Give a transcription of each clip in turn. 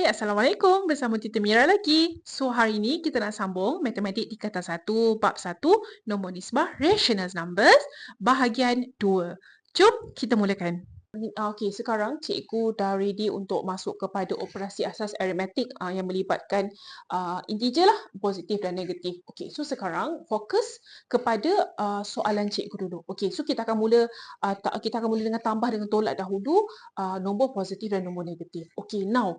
Assalamualaikum. Bersama Tita Mira lagi. So, hari ini kita nak sambung Matematik Tingkatan 1, Bab 1, Nombor Nisbah Rational Numbers, Bahagian 2. Jom kita mulakan. Okey, sekarang cikgu dah ready untuk masuk kepada operasi asas aritmetik yang melibatkan integer lah, positif dan negatif. Okey, so sekarang fokus kepada soalan cikgu dulu. Okey, so kita akan mula dengan tambah dengan tolak dahulu, nombor positif dan nombor negatif. Okey, now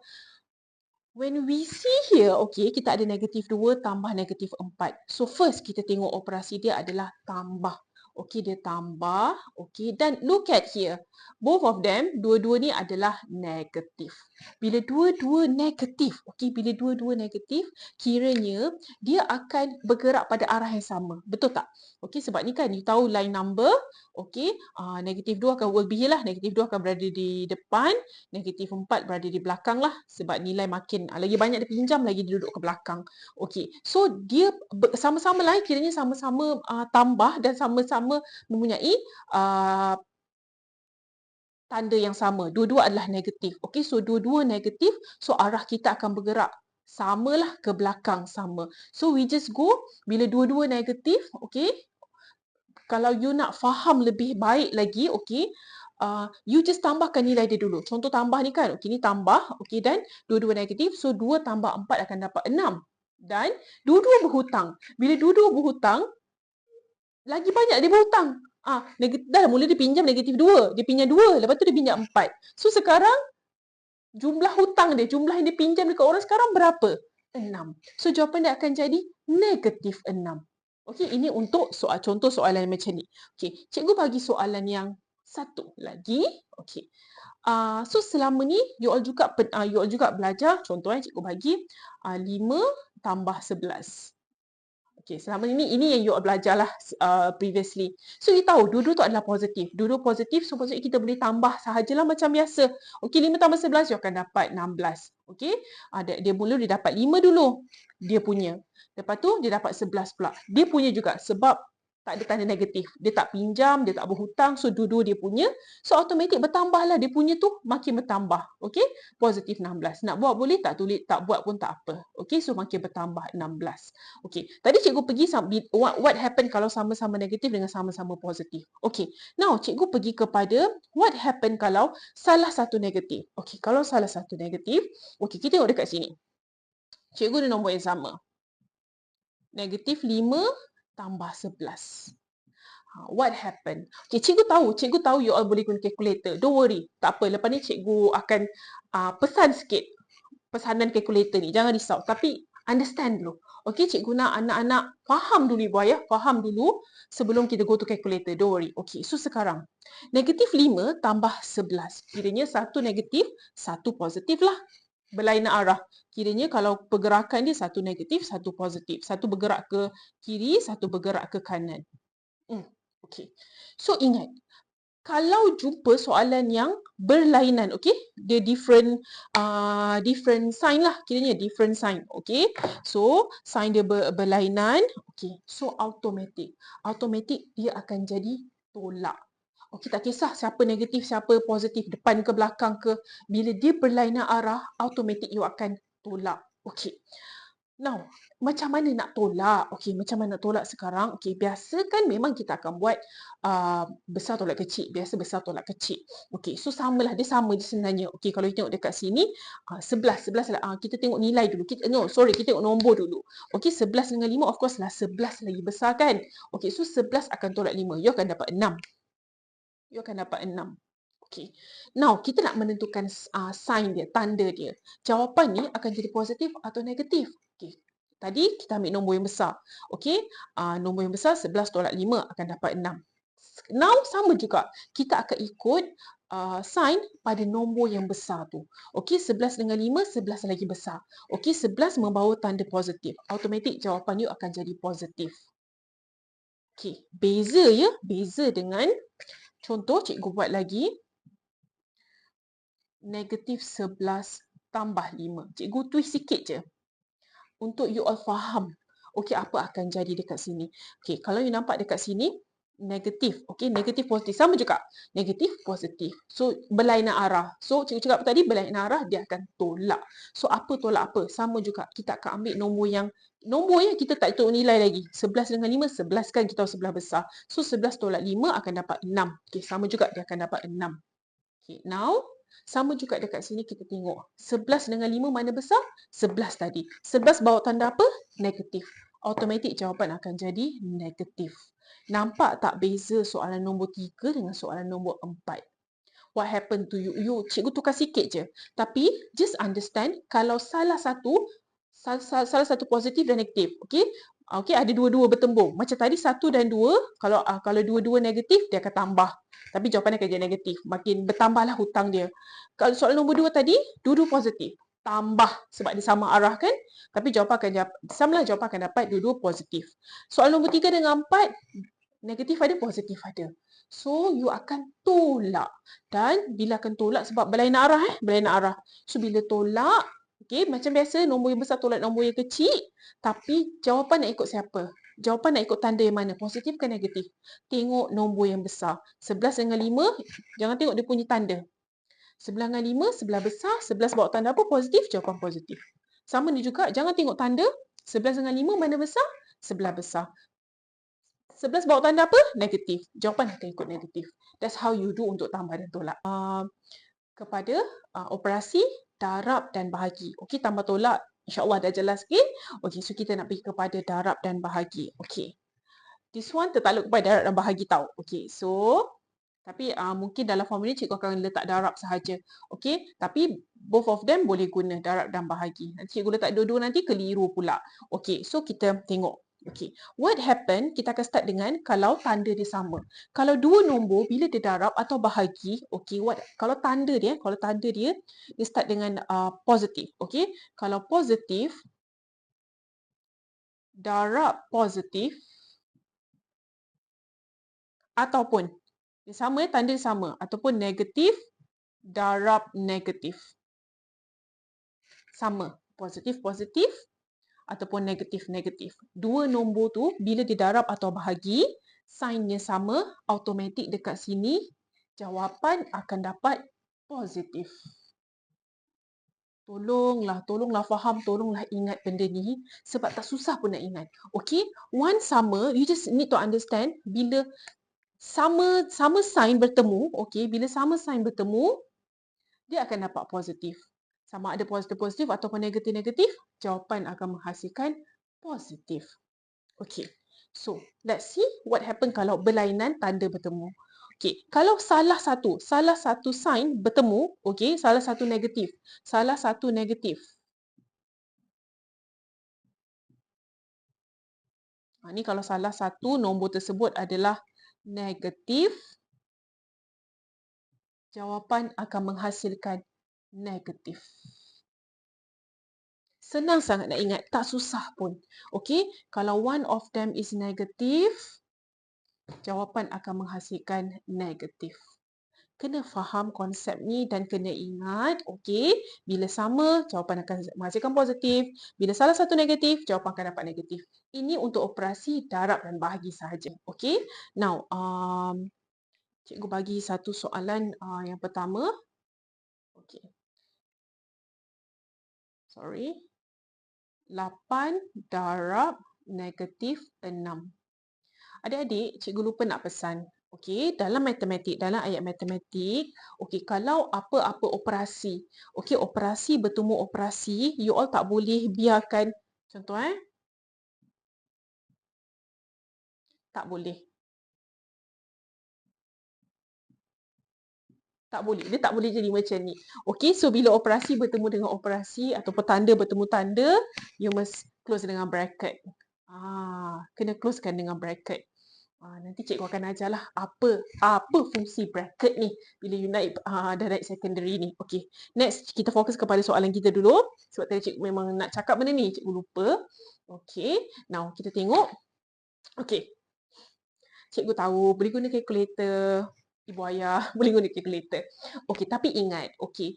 when we see here, okay, kita ada negatif 2 tambah negatif 4. So, first kita tengok operasi dia adalah tambah. Okay, dia tambah. Okay, dan look at here. Both of them, dua-dua ni adalah negatif. Bila dua-dua negatif, okay, bila dua-dua negatif, kiranya dia akan bergerak pada arah yang sama. Betul tak? Okay, sebab ni kan, you tahu line number, okay, negatif 2 akan will be here lah. Negatif 2 akan berada di depan, negatif 4 berada di belakang lah. Sebab nilai makin, lagi banyak dia pinjam, lagi dia duduk ke belakang. Okay, so dia sama-sama lah, kiranya sama-sama tambah dan sama-sama mempunyai tanda yang sama. Dua-dua adalah negatif. Okay, so dua-dua negatif, so arah kita akan bergerak samalah ke belakang sama. So we just go, bila dua-dua negatif, okay, kalau you nak faham lebih baik lagi, okay, you just tambahkan nilai dia dulu. Contoh tambah ni kan, okay, ni tambah, okay, dan dua-dua negatif, so 2 tambah 4 akan dapat 6. Dan dua-dua berhutang. Bila dua-dua berhutang, lagi banyak dia berhutang. Dah mula dia pinjam negatif 2. Dia pinjam 2, lepas tu dia pinjam 4. So sekarang, jumlah hutang dia, jumlah yang dia pinjam dekat orang sekarang berapa? 6. So jawapan dia akan jadi negatif 6. Okey, ini untuk contoh soalan macam ni. Okey, cikgu bagi soalan yang satu lagi. Okey. So selama ni you all juga belajar, contoh cikgu bagi 5 tambah 11. Okey, selama ini yang you all belajar lah previously. So you tahu dua-dua tu adalah positif. Dua-dua positif, so maksudnya kita boleh tambah sahajalah macam biasa. Okey, 5 tambah 11 you akan dapat 16. Okey, dia mula dia dapat 5 dulu. Dia punya. Lepas tu dia dapat 11 pula. Dia punya juga sebab tak ada tanda negatif. Dia tak pinjam, dia tak berhutang. So, dua-dua dia punya. So, automatik bertambahlah. Dia punya tu makin bertambah. Okey? Positif 16. Nak buat boleh tak? Tulis tak buat pun tak apa. Okey? So, makin bertambah 16. Okey. Tadi cikgu pergi what happen kalau sama-sama negatif dengan sama-sama positif. Okey. Now, cikgu pergi kepada what happen kalau salah satu negatif. Okey. Kalau salah satu negatif. Okey. Kita tengok dekat sini. Cikgu ada nombor yang sama. Negatif 5 tambah 11. What happened? Okay, cikgu tahu you all boleh guna calculator. Don't worry. Tak apa. Lepas ni cikgu akan pesan sikit pesanan calculator ni. Jangan risau. Tapi understand dulu. Okay, cikgu nak anak-anak faham dulu ibu ayah. Faham dulu sebelum kita go to calculator. Don't worry. Okay, so sekarang. Negatif 5 tambah 11. Kiranya satu negatif, satu positif lah. Berlainan arah. Kiranya kalau pergerakan dia satu negatif, satu positif. Satu bergerak ke kiri, satu bergerak ke kanan. Okay. So ingat, kalau jumpa soalan yang berlainan, okay, dia different sign lah, kiranya different sign, okay. So sign dia berlainan, okay. So automatic dia akan jadi tolak. Okey, tak kisah siapa negatif, siapa positif, depan ke belakang ke, bila dia berlainan arah, automatik you akan tolak. Okey. Now, macam mana nak tolak? Okey, macam mana nak tolak sekarang? Okey, biasa kan memang kita akan buat besar tolak kecil. Biasa besar tolak kecil. Okey, so samalah. Dia sama je sebenarnya. Okey, kalau kita tengok dekat sini, 11 lah. Kita tengok nilai dulu. Kita tengok nombor dulu. Okey, 11 dengan 5, of course lah 11 lagi besar kan? Okey, so 11 akan tolak 5. You akan dapat 6. You akan dapat 6. Okay. Now, kita nak menentukan sign dia, tanda dia. Jawapan ni akan jadi positif atau negatif. Okay. Tadi kita ambil nombor yang besar. Okay. Nombor yang besar 11 tolak 5 akan dapat 6. Now, sama juga. Kita akan ikut sign pada nombor yang besar tu. Okay. 11 dengan 5, 11 lagi besar. Okay. 11 membawa tanda positif. Automatik jawapan you akan jadi positif. Okay. Beza ya. Beza dengan contoh, cikgu buat lagi. Negatif 11 tambah 5. Cikgu twist sikit je. Untuk you all faham. Okey, apa akan jadi dekat sini. Okey, kalau you nampak dekat sini, negatif. Okey, negatif positif. Sama juga. Negatif positif. So, berlainan arah. So, cikgu cakap tadi berlainan arah dia akan tolak. So, apa tolak apa? Sama juga. Kita akan ambil nombor yang kita tak hitung nilai lagi. 11 dengan 5, 11 kan kita tahu sebelah besar. So, 11 tolak 5 akan dapat 6. Okey, sama juga dia akan dapat 6. Okey, now sama juga dekat sini kita tengok. 11 dengan 5 mana besar? 11 tadi. 11 bawa tanda apa? Negatif. Automatik jawapan akan jadi negatif. Nampak tak beza soalan nombor 3 dengan soalan nombor 4? What happened to you? Cikgu tukar sikit je. Tapi just understand kalau salah satu positif dan negatif. Okey? Okey, ada dua-dua bertembung. Macam tadi 1 dan 2, kalau dua-dua negatif dia akan tambah. Tapi jawapan akan jadi negatif. Makin bertambahlah hutang dia. Kalau soalan nombor 2 tadi, dua-dua positif. Tambah sebab dia sama arah kan? Tapi samalah jawapan akan dapat dua-dua positif. Soalan nombor 3 dengan 4, negatif ada, positif ada. So, you akan tolak. Dan bila akan tolak sebab berlainan arah berlainan arah. So, bila tolak, okay, macam biasa nombor yang besar tolak nombor yang kecil. Tapi jawapan nak ikut siapa? Jawapan nak ikut tanda yang mana? Positif ke negatif? Tengok nombor yang besar. 11 dengan 5, jangan tengok dia punya tanda. 11 dengan 5, sebelah besar. 11 bawa tanda apa? Positif, jawapan positif. Sama ni juga, jangan tengok tanda. 11 dengan 5 mana besar? Sebelah besar. 11 bawa tanda apa? Negatif. Jawapan akan ikut negatif. That's how you do untuk tambah dan tolak. Kepada operasi darab dan bahagi. Okey, tambah tolak insya-Allah dah jelas sikit. Okey, so kita nak pergi kepada darab dan bahagi. Okey. This one tertakluk kepada darab dan bahagi tau. Okey, so tapi mungkin dalam formula cikgu akan letak darab sahaja. Okey, tapi both of them boleh guna darab dan bahagi. Nanti cikgu letak dua-dua nanti keliru pula. Okey, so kita tengok. Okey, what happen? Kita akan start dengan kalau tanda dia sama. Kalau dua nombor bila dia darab atau bahagi, okey, kalau tanda dia dia start dengan positif. Okey, kalau positif darab positif ataupun dia sama, tanda dia sama ataupun negatif darab negatif. Sama, positif-positif ataupun negatif-negatif. Dua nombor tu bila didarab atau bahagi, signnya sama, automatik dekat sini jawapan akan dapat positif. Tolonglah faham, tolonglah ingat benda ni sebab tak susah pun nak ingat. Okay, one sama, you just need to understand bila sama sign bertemu, okay, bila sama sign bertemu, dia akan dapat positif. Sama ada positif-positif ataupun negatif-negatif, jawapan akan menghasilkan positif. Okey. So, let's see what happen kalau berlainan tanda bertemu. Okey, kalau salah satu sign bertemu, okey, salah satu negatif. Ni kalau salah satu nombor tersebut adalah negatif, jawapan akan menghasilkan negatif. Senang sangat nak ingat, tak susah pun. Okey, kalau one of them is negative, jawapan akan menghasilkan negatif. Kena faham konsep ni dan kena ingat, okey, bila sama, jawapan akan menghasilkan positif. Bila salah satu negatif, jawapan akan dapat negatif. Ini untuk operasi darab dan bahagi sahaja. Okey, now, cikgu bagi satu soalan yang pertama. Okey. Sorry. 8 darab negatif 6. Adik-adik, cikgu lupa nak pesan. Okey, dalam matematik, dalam ayat matematik, okey, kalau apa-apa operasi, okey, operasi bertemu operasi, you all tak boleh biarkan, contoh tak boleh. Tak boleh. Dia tak boleh jadi macam ni. Okey, so bila operasi bertemu dengan operasi ataupun tanda bertemu tanda, you must close dengan bracket. Kena closekan dengan bracket. Nanti cikgu akan ajarlah apa fungsi bracket ni bila you naik dah naik secondary ni. Okey. Next, kita fokus kepada soalan kita dulu. Sebab tadi cikgu memang nak cakap benda ni, cikgu lupa. Okey. Now, kita tengok. Okey. Cikgu tahu boleh guna calculator. Ibu ayah boleh guna calculator. Okey, tapi ingat, okey,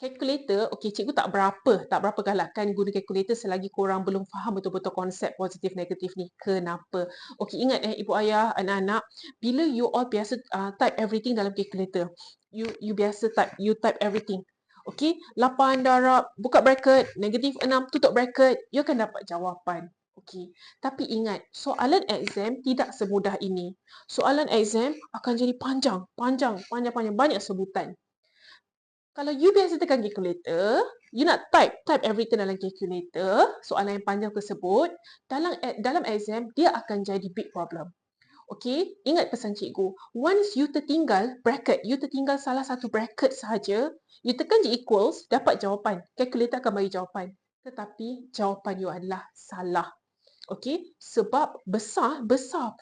Kalkulator, okey, cikgu tak berapa galakkan guna kalkulator selagi korang belum faham betul-betul konsep positif negatif ni. Kenapa? Okey, ingat ibu ayah, anak-anak, bila you all biasa type everything dalam kalkulator, you biasa type everything. Okey, 8 darab, buka bracket, negatif 6, tutup bracket, you akan dapat jawapan. Okey, tapi ingat, soalan exam tidak semudah ini. Soalan exam akan jadi panjang, banyak sebutan. Kalau you biasa tekan kalkulator, you nak type everything dalam kalkulator, soalan yang panjang tersebut, dalam exam, dia akan jadi big problem. Okey, ingat pesan cikgu. Once you tertinggal bracket, you tertinggal salah satu bracket sahaja, you tekan je equals, dapat jawapan. Kalkulator akan bagi jawapan. Tetapi jawapan you adalah salah. Okey, sebab besar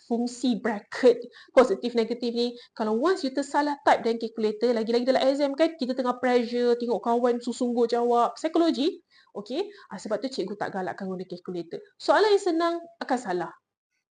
fungsi bracket positif negatif ni. Kalau once you tersalah type dalam kalkulator, lagi-lagi dalam exam kan, kita tengah pressure, tengok kawan sungguh jawab, psikologi. Okey, sebab tu cikgu tak galakkan guna kalkulator. Soalan yang senang akan salah.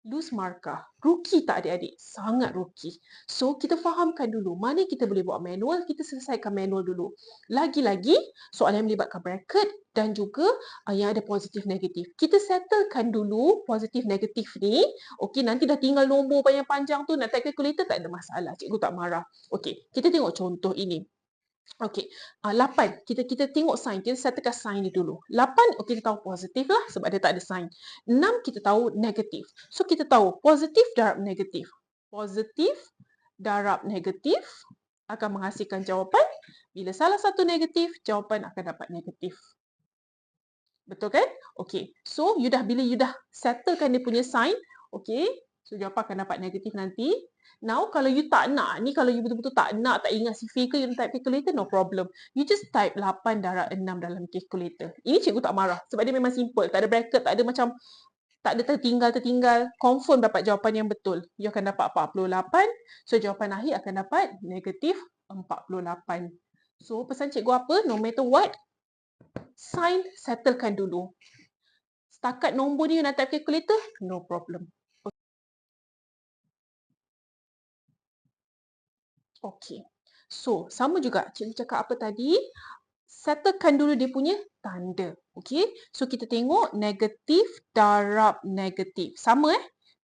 Lose markah. Rugi tak adik-adik? Sangat rugi. So, kita fahamkan dulu. Mana kita boleh buat manual, kita selesaikan manual dulu. Lagi-lagi, soalan yang melibatkan bracket dan juga yang ada positif negatif. Kita settlekan dulu positif negatif ni. Okey, nanti dah tinggal nombor panjang-panjang tu, nak type calculator tak ada masalah. Cikgu tak marah. Okey, kita tengok contoh ini. Okey, 8. Kita tengok sign. Kita settlekan sign ni dulu. 8, kita tahu positif lah sebab dia tak ada sign. 6, kita tahu negatif. So, kita tahu positif darab negatif. Positif darab negatif akan menghasilkan jawapan. Bila salah satu negatif, jawapan akan dapat negatif. Betul kan? Okey. So, bila you dah settlekan dia punya sign, okey. So, jawapan akan dapat negatif nanti. Now, kalau you tak nak, ni kalau you betul-betul tak nak, tak ingat si figure, you type calculator, no problem. You just type 8 darab 6 dalam calculator. Ini cikgu tak marah sebab dia memang simple. Tak ada bracket, tak ada macam, tak ada tertinggal. Confirm dapat jawapan yang betul. You akan dapat 48. So, jawapan akhir akan dapat negatif 48. So, pesan cikgu apa? No matter what, sign settlekan dulu. Setakat nombor ni you nak type calculator, no problem. Okey. So, sama juga. Cikgu cakap apa tadi? Settlekan dulu dia punya tanda. Okey. So, kita tengok negatif darab negatif. Sama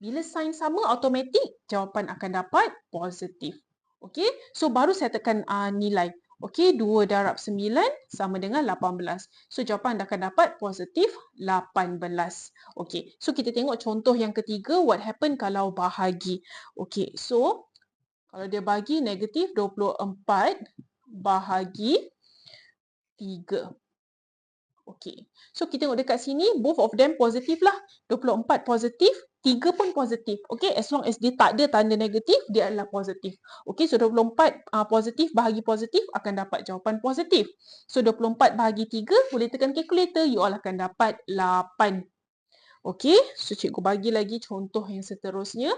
Bila sign sama, automatik jawapan akan dapat positif. Okey. So, baru settlekan nilai. Okey, 2 darab 9 sama dengan 18. So, jawapan akan dapat positif 18. Okey. So, kita tengok contoh yang ketiga. What happen kalau bahagi? Okey. So, kalau dia bagi negatif 24 bahagi 3. Okey. So, kita tengok dekat sini, both of them positif lah. 24 positif, 3 pun positif. Okey, as long as dia tak ada tanda negatif, dia adalah positif. Okey, so 24 positif bahagi positif akan dapat jawapan positif. So, 24 bahagi 3, boleh tekan kalkulator, you all akan dapat 8. Okey, so cikgu bagi lagi contoh yang seterusnya.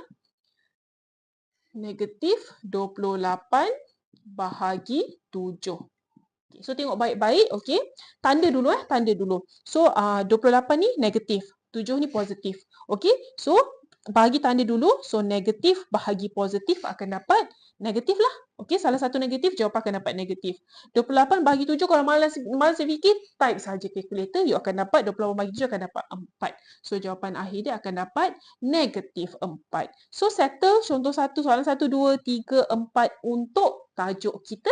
Negatif 28 bahagi 7. Okay, so tengok baik-baik, okey. Tanda dulu tanda dulu. So 28 ni negatif, 7 ni positif. Okey. So bagi tanda dulu, so negatif bahagi positif akan dapat negatif lah. Okey, salah satu negatif, jawapan akan dapat negatif. 28 bahagi 7, kalau malas fikir, type saja kalkulator, you akan dapat 28 bahagi 7 akan dapat 4. So jawapan akhir dia akan dapat negatif 4. So settle contoh 1, soalan 1, 2, 3, 4 untuk tajuk kita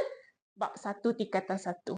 bab 1 tingkatan 1.